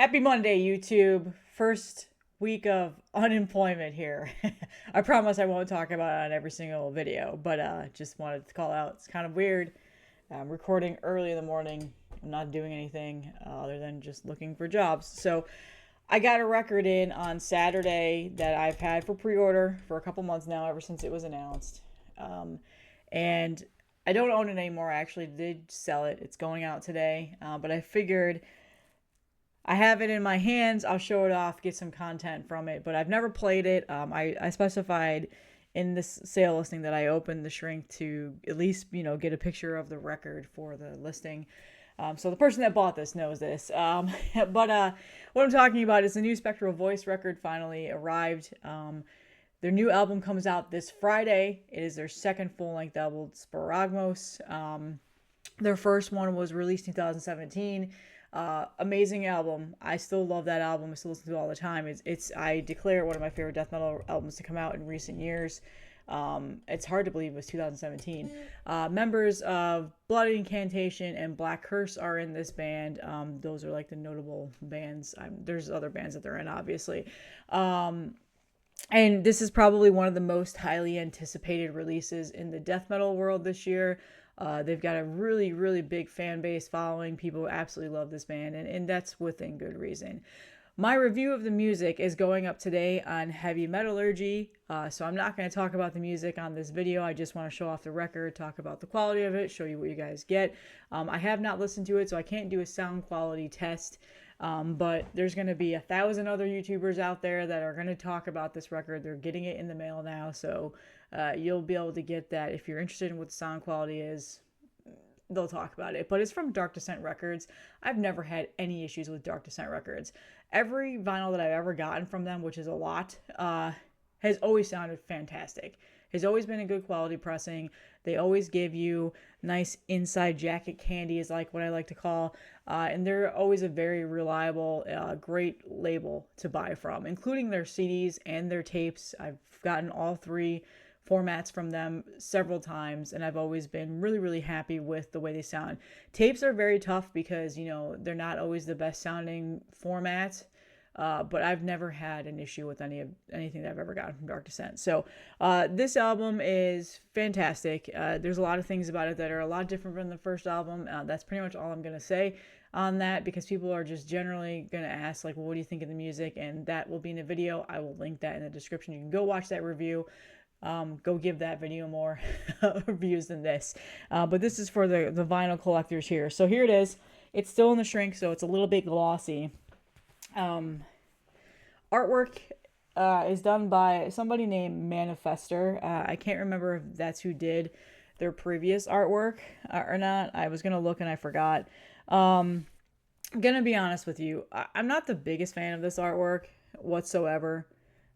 Happy Monday, YouTube. First week of unemployment here. I promise I won't talk about it on every single video, but just wanted to call out. It's kind of weird. I'm recording early in the morning. I'm not doing anything other than just looking for jobs. So I got a record in on Saturday that I've had for pre-order for a couple months now, ever since it was announced. And I don't own it anymore. I actually did sell it. It's going out today, but I figured I have it in my hands. I'll show it off, get some content from it, but I've never played it. I specified in this sale listing that I opened the shrink to at least, get a picture of the record for the listing. So the person that bought this knows this. But what I'm talking about is the new Spectral voice record finally arrived. Their new album comes out this Friday. It is their second full-length album, Sparagmos. Their first one was released in 2017. Amazing album. I still love that album. I still listen to it all the time. I declare it one of my favorite death metal albums to come out in recent years. It's hard to believe it was 2017. Members of Blood Incantation and Black Curse are in this band. Those are like the notable bands. There's other bands that they're in, obviously. And this is probably one of the most highly anticipated releases in the death metal world this year. They've got a really, really big fan base following. People absolutely love this band, and that's within good reason. My review of the music is going up today on Heavy Metallurgy, so I'm not going to talk about the music on this video. I just want to show off the record, talk about the quality of it, show you what you guys get. I have not listened to it, so I can't do a sound quality test, but there's going to be 1,000 other YouTubers out there that are going to talk about this record. They're getting it in the mail now, so you'll be able to get that. If you're interested in what the sound quality is, they'll talk about it. But it's from Dark Descent Records. I've never had any issues with Dark Descent Records. Every vinyl that I've ever gotten from them, which is a lot, has always sounded fantastic. Has always been a good quality pressing. They always give you nice inside jacket candy, is like what I like to call. And they're always a very reliable, great label to buy from, including their CDs and their tapes. I've gotten all three formats from them several times, and I've always been really, really happy with the way they sound. Tapes are very tough because, they're not always the best sounding format, but I've never had an issue with anything that I've ever gotten from Dark Descent. So this album is fantastic. There's a lot of things about it that are a lot different from the first album. That's pretty much all I'm going to say on that, because people are just generally going to ask, like, well, what do you think of the music? And that will be in a video. I will link that in the description. You can go watch that review. Go give that video more reviews than this. But this is for the vinyl collectors here. So here it is. It's still in the shrink, so it's a little bit glossy. Artwork is done by somebody named Manifester. I can't remember if that's who did their previous artwork or not. I was going to look and I forgot. I'm going to be honest with you. I'm not the biggest fan of this artwork whatsoever.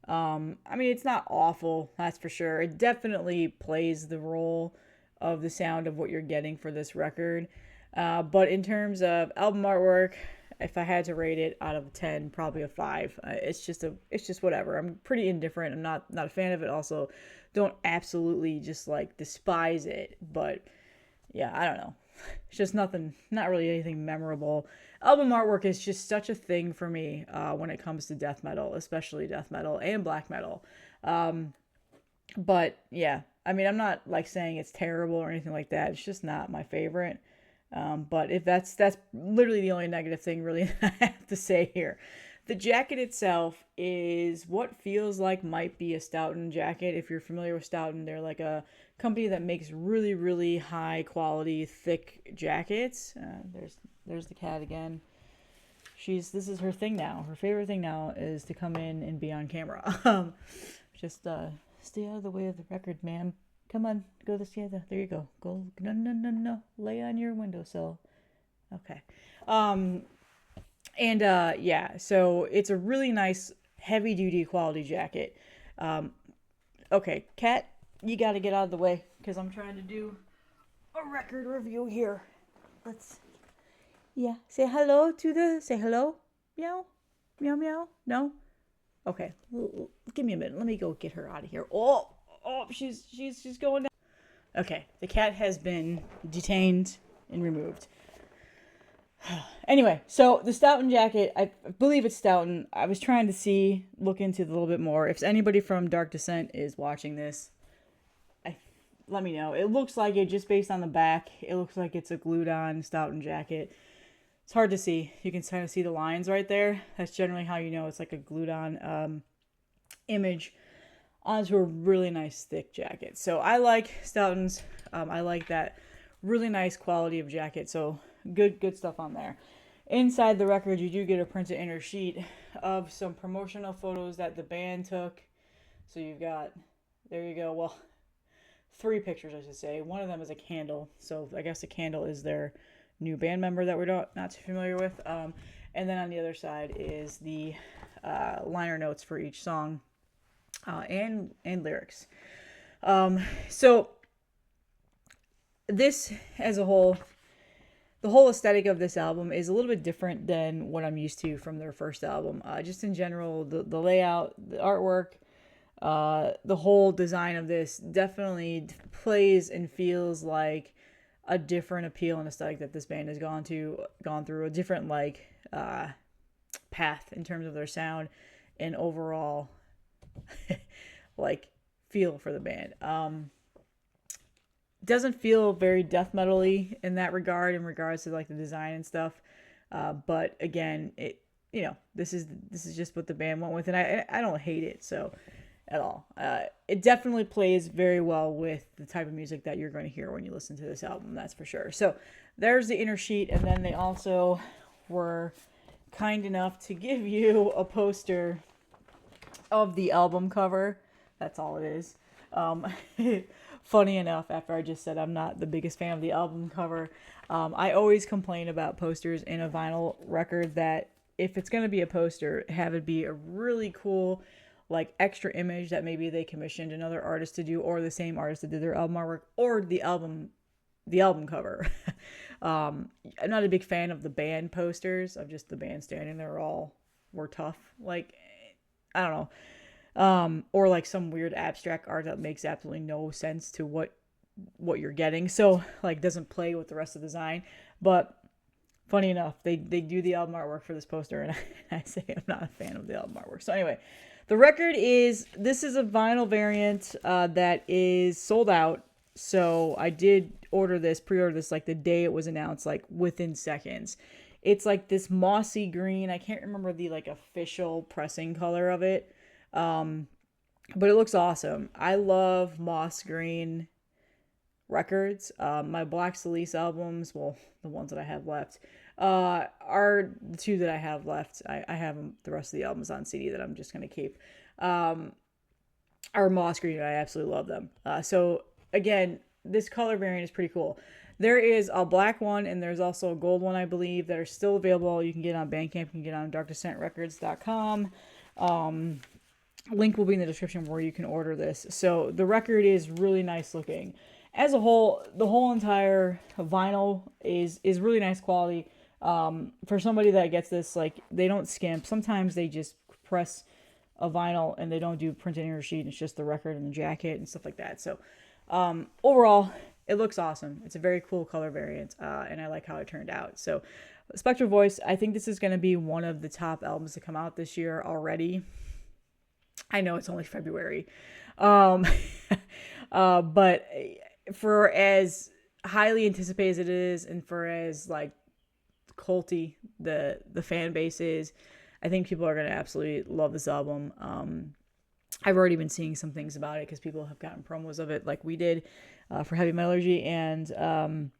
It's not awful, that's for sure. It definitely plays the role of the sound of what you're getting for this record. But in terms of album artwork, if I had to rate it out of 10, probably a 5. It's just whatever. I'm pretty indifferent. I'm not a fan of it. Also, don't absolutely just like despise it. But yeah, I don't know. It's just nothing, not really anything memorable. Album artwork is just such a thing for me when it comes to death metal, especially death metal and black metal. But yeah, I'm not like saying it's terrible or anything like that. It's just not my favorite. But if that's literally the only negative thing really I have to say here. The jacket itself is what feels like might be a Stoughton jacket. If you're familiar with Stoughton, they're like a company that makes really, really high quality, thick jackets. There's the cat again. This is her thing now. Her favorite thing now is to come in and be on camera. Just stay out of the way of the record, ma'am. Come on, go this way. There you go. Go. No. Lay on your windowsill. Okay. Yeah, so it's a really nice heavy duty quality jacket. Okay, cat, you got to get out of the way because I'm trying to do a record review here. Say hello. Meow, meow, meow. No? Okay, give me a minute. Let me go get her out of here. Oh, she's going down. Okay, the cat has been detained and removed. Anyway, so the Stoughton jacket, I believe it's Stoughton. I was trying to look into it a little bit more. If anybody from Dark Descent is watching this, let me know. It looks like it just based on the back. It looks like it's a glued on Stoughton jacket. It's hard to see. You can kind of see the lines right there. That's generally how you know it's like a glued on image onto a really nice thick jacket. So I like Stoughton's. I like that really nice quality of jacket. So good stuff on there. Inside the record, you do get a printed inner sheet of some promotional photos that the band took. So you've got, there you go. Well, 3 pictures, I should say. One of them is a candle. So I guess the candle is their new band member that we're not too familiar with. And then on the other side is the liner notes for each song and lyrics. So this as a whole, the whole aesthetic of this album is a little bit different than what I'm used to from their first album. Just in general, the layout, the artwork, the whole design of this definitely plays and feels like a different appeal and aesthetic that this band has gone through, a different path in terms of their sound and overall feel for the band. Doesn't feel very death metal-y in that regard, in regards to the design and stuff. But again, this is just what the band went with, and I don't hate it so at all. It definitely plays very well with the type of music that you're going to hear when you listen to this album, that's for sure. So there's the inner sheet, and then they also were kind enough to give you a poster of the album cover. That's all it is. Funny enough, after I just said I'm not the biggest fan of the album cover, I always complain about posters in a vinyl record that if it's going to be a poster, have it be a really cool extra image that maybe they commissioned another artist to do, or the same artist that did their album artwork, or the album cover. I'm not a big fan of the band posters of just the band standing there were tough. I don't know. Or some weird abstract art that makes absolutely no sense to what you're getting. So doesn't play with the rest of the design. But funny enough, they do the album artwork for this poster, and I say I'm not a fan of the album artwork. So anyway, the record this is a vinyl variant that is sold out. So I did pre-order this the day it was announced, within seconds. It's this mossy green. I can't remember the official pressing color of it. But it looks awesome. I love moss green records. My Black Celice albums, well, the ones that I have left, are the 2 that I have left. I have the rest of the albums on CD that I'm just going to keep. Are moss green, and I absolutely love them. So again, this color variant is pretty cool. There is a black one, and there's also a gold one, I believe, that are still available. You can get on Bandcamp. You can get on darkdescentrecords.com. Link will be in the description where you can order this. So the record is really nice looking. As a whole, the whole entire vinyl is really nice quality. For somebody that gets this, they don't skimp. Sometimes they just press a vinyl and they don't do printed inner sheet. It's just the record and the jacket and stuff like that. So overall, it looks awesome. It's a very cool color variant, and I like how it turned out. So Spectral Voice, I think this is going to be one of the top albums to come out this year already. I know it's only February. But for as highly anticipated as it is, and for as culty the fan base is, I think people are going to absolutely love this album. I've already been seeing some things about it because people have gotten promos of it like we did for Heavy Metallurgy, and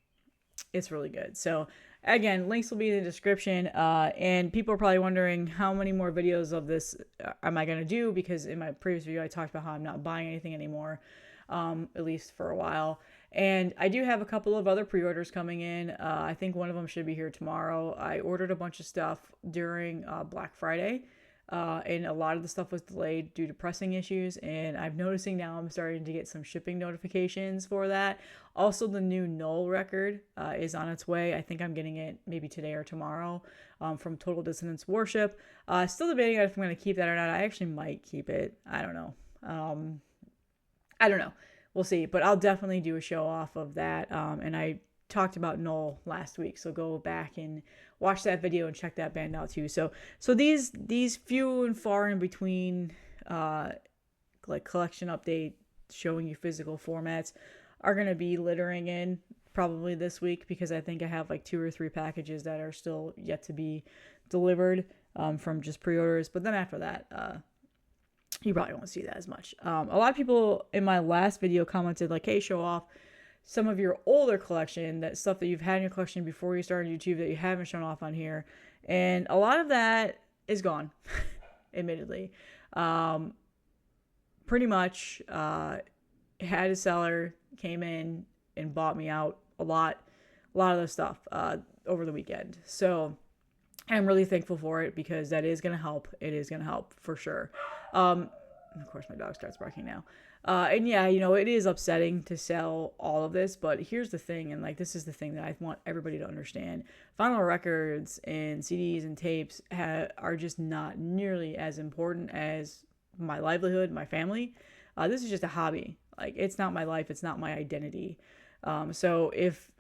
it's really good. So again, links will be in the description, and people are probably wondering how many more videos of this am I going to do, because in my previous video I talked about how I'm not buying anything anymore, at least for a while. And I do have a couple of other pre-orders coming in. I think one of them should be here tomorrow. I ordered a bunch of stuff during Black Friday, and a lot of the stuff was delayed due to pressing issues, and I'm noticing now I'm starting to get some shipping notifications for that. Also, the new Null record is on its way. I think I'm getting it maybe today or tomorrow, from Total Dissonance Worship. Still debating if I'm going to keep that or not. I actually might keep it. I don't know. I don't know. We'll see. But I'll definitely do a show off of that. And I talked about Null last week, so go back and watch that video and check that band out too. So these few and far in between like collection update showing you physical formats are going to be littering in probably this week, because I think I have like 2 or 3 packages that are still yet to be delivered from just pre-orders. But then after that, you probably won't see that as much. A lot of people in my last video commented like, hey, show off some of your older collection, that stuff that you've had in your collection before you started YouTube that you haven't shown off on here. And a lot of that is gone, admittedly. Pretty much had a seller came in and bought me out a lot of the stuff over the weekend. So I'm really thankful for it, because that is going to help. It is going to help for sure. Of course, my dog starts barking now. And yeah, you know, it is upsetting to sell all of this, but here's the thing, and like this is the thing that I want everybody to understand. Vinyl records and CDs and tapes are just not nearly as important as my livelihood, my family. This is just a hobby. Like, it's not my life, it's not my identity. So if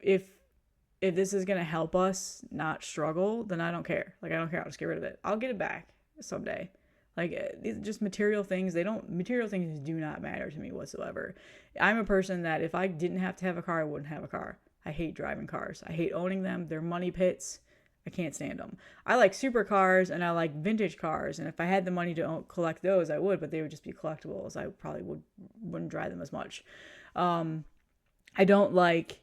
this is gonna help us not struggle, then I don't care. Like, I don't care. I'll just get rid of it. I'll get it back someday. Like, these are just material things. Material things do not matter to me whatsoever. I'm a person that if I didn't have to have a car, I wouldn't have a car. I hate driving cars. I hate owning them. They're money pits. I can't stand them. I like supercars and I like vintage cars. And if I had the money to collect those, I would, but they would just be collectibles. I probably wouldn't drive them as much. I don't like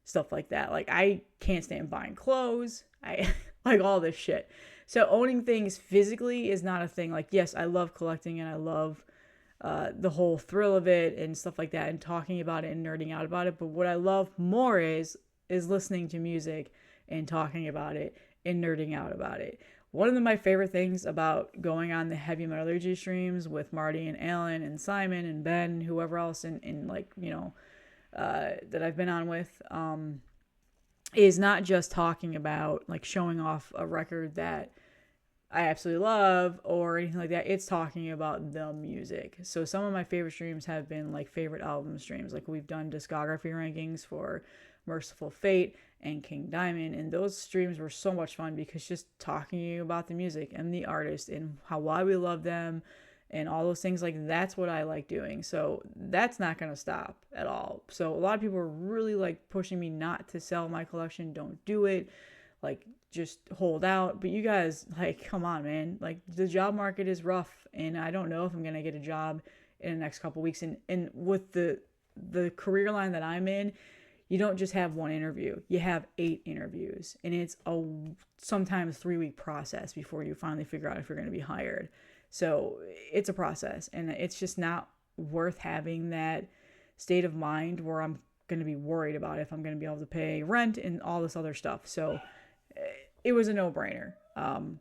stuff like that. Like, I can't stand buying clothes. I like all this shit. So owning things physically is not a thing. Like, yes, I love collecting and I love the whole thrill of it and stuff like that, and talking about it and nerding out about it. But what I love more is listening to music and talking about it and nerding out about it. One of my favorite things about going on the heavy metallurgy streams with Marty and Alan and Simon and Ben and whoever else in like, you know, that I've been on with, is not just talking about like showing off a record that I absolutely love or anything like that. It's talking about the music. So some of my favorite streams have been like favorite album streams. Like, we've done discography rankings for Merciful Fate and King Diamond, and those streams were so much fun, because just talking about the music and the artist and why we love them and all those things, like, that's what I like doing. So that's not going to stop at all. So a lot of people are really like pushing me not to sell my collection. Don't do it. Like, just hold out. But you guys, like, come on, man. Like, the job market is rough, and I don't know if I'm going to get a job in the next couple weeks. And with the career line that I'm in, you don't just have one interview. You have 8 interviews, and it's a sometimes 3-week process before you finally figure out if you're going to be hired. So it's a process, and it's just not worth having that state of mind where I'm going to be worried about if I'm going to be able to pay rent and all this other stuff. So it was a no-brainer. And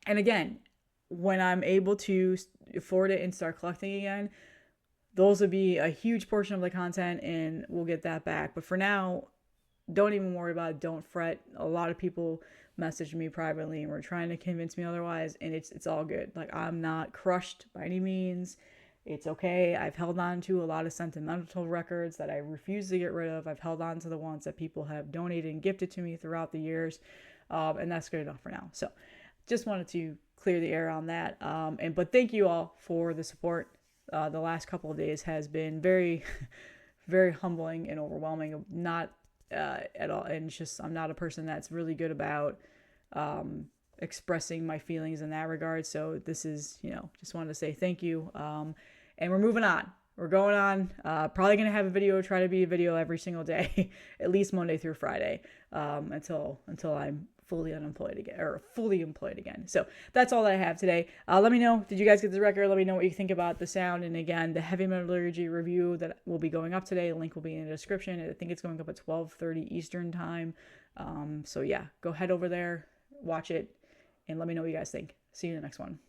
again, when I'm able to afford it and start collecting again, those would be a huge portion of the content, and we'll get that back. But for now, don't even worry about it. Don't fret. A lot of people messaged me privately and were trying to convince me otherwise, and it's all good. Like, I'm not crushed by any means. It's okay. I've held on to a lot of sentimental records that I refuse to get rid of. I've held on to the ones that people have donated and gifted to me throughout the years, and that's good enough for now. So just wanted to clear the air on that. But thank you all for the support. The last couple of days has been very, very humbling and overwhelming. Not at all. And it's just, I'm not a person that's really good about expressing my feelings in that regard. So this is, you know, just wanted to say thank you. And we're moving on. We're going on. Probably going to have a video, try to be a video every single day, at least Monday through Friday, until I'm fully unemployed again, or fully employed again. So that's all that I have today. Let me know, did you guys get the record? Let me know what you think about the sound. And again, the Heavy Metallurgy review that will be going up today, the link will be in the description. I think it's going up at 12:30 Eastern time. So yeah, go head over there, watch it, and let me know what you guys think. See you in the next one.